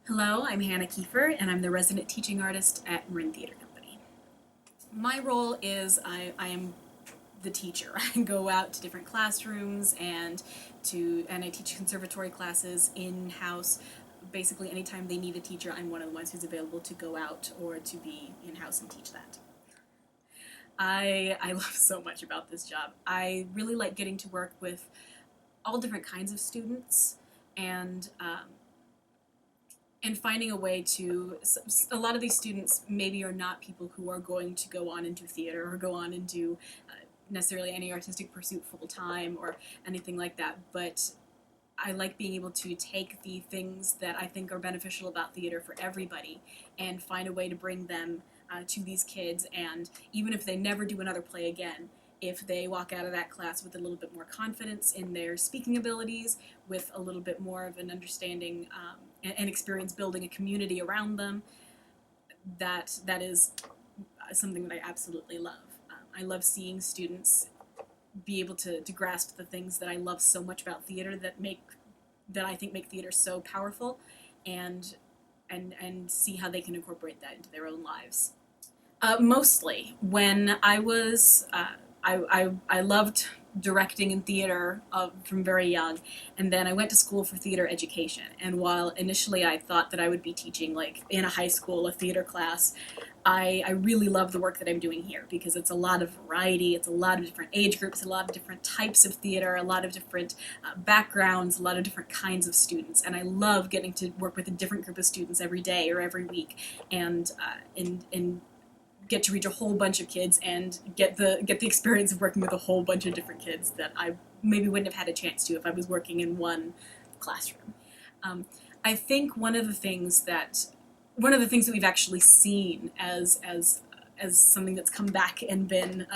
Hello, I'm Hannah Kiefer, and I'm the resident teaching artist at Marin Theater Company. My role is I am the teacher. I go out to different classrooms and I teach conservatory classes in-house. Basically, anytime they need a teacher, I'm one of the ones who's available to go out or to be in-house and teach that. I love so much about this job. I really like getting to work with all different kinds of students and and finding a way to, a lot of these students maybe are not people who are going to go on and do theater or go on and do necessarily any artistic pursuit full time or anything like that, but I like being able to take the things that I think are beneficial about theater for everybody and find a way to bring them to these kids. And even if they never do another play again, if they walk out of that class with a little bit more confidence in their speaking abilities, with a little bit more of an understanding and experience building a community around them, that is something that I absolutely love. I love seeing students be able to grasp the things that I love so much about theater that I think make theater so powerful, and and see how they can incorporate that into their own lives. Mostly when I was I loved directing in theater from very young, and then I went to school for theater education. And while initially I thought that I would be teaching like in a high school a theater class, I really love the work that I'm doing here because it's a lot of variety, it's a lot of different age groups, a lot of different types of theater, a lot of different backgrounds, a lot of different kinds of students, and I love getting to work with a different group of students every day or every week, and get to reach a whole bunch of kids and get the experience of working with a whole bunch of different kids that I maybe wouldn't have had a chance to if I was working in one classroom. I think one of the things that we've actually seen as something that's come back and been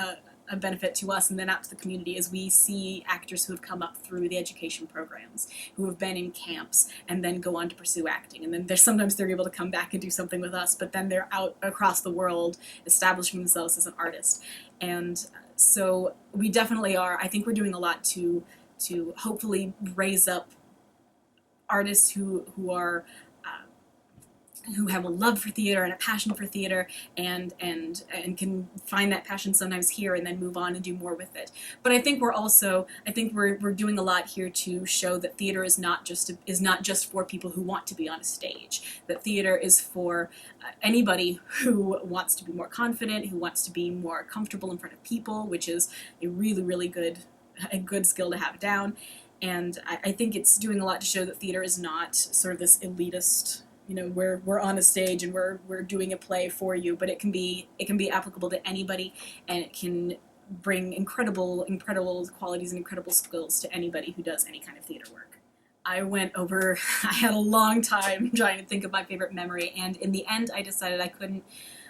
a benefit to us and then out to the community is we see actors who have come up through the education programs, who have been in camps and then go on to pursue acting, and then sometimes they're able to come back and do something with us, but then they're out across the world establishing themselves as an artist. And so we definitely are, I think we're doing a lot to hopefully raise up artists who have a love for theater and a passion for theater, and can find that passion sometimes here and then move on and do more with it. But I think we're doing a lot here to show that theater is not just for people who want to be on a stage. That theater is for anybody who wants to be more confident, who wants to be more comfortable in front of people, which is a really good skill to have down. And I think it's doing a lot to show that theater is not sort of this elitist, we're on a stage and we're doing a play for you, but it can be applicable to anybody, and it can bring incredible qualities and incredible skills to anybody who does any kind of theater work. I had a long time trying to think of my favorite memory, and in the end I decided I couldn't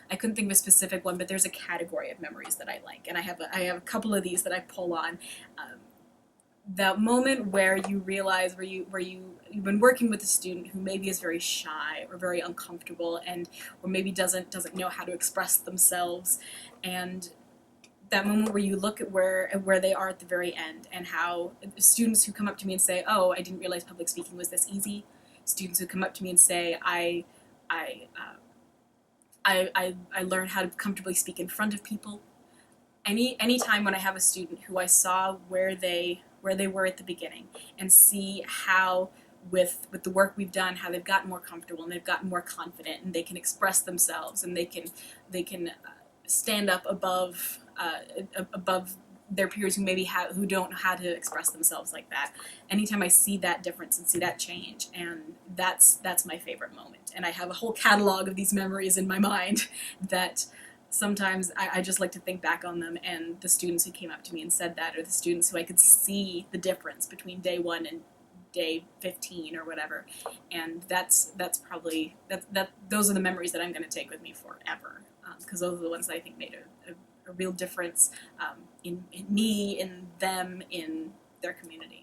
think of a specific one, but there's a category of memories that I like, and I have a couple of these that I pull on. That moment where you realize you've been working with a student who maybe is very shy or very uncomfortable, or maybe doesn't know how to express themselves, and that moment where you look at where they are at the very end, and how students who come up to me and say, "Oh, I didn't realize public speaking was this easy." Students who come up to me and say, I I learned how to comfortably speak in front of people." Any time when I have a student who I saw where they were at the beginning, and see how with the work we've done, how they've gotten more comfortable and they've gotten more confident, and they can express themselves, and they can stand up above their peers who don't know how to express themselves like that. Anytime I see that difference and see that change, and that's my favorite moment. And I have a whole catalog of these memories in my mind that sometimes I just like to think back on them, and the students who came up to me and said that, or the students who I could see the difference between day 1 and day 15 or whatever. And that's probably those are the memories that I'm going to take with me forever, because those are the ones that I think made a real difference in me, in them, in their community.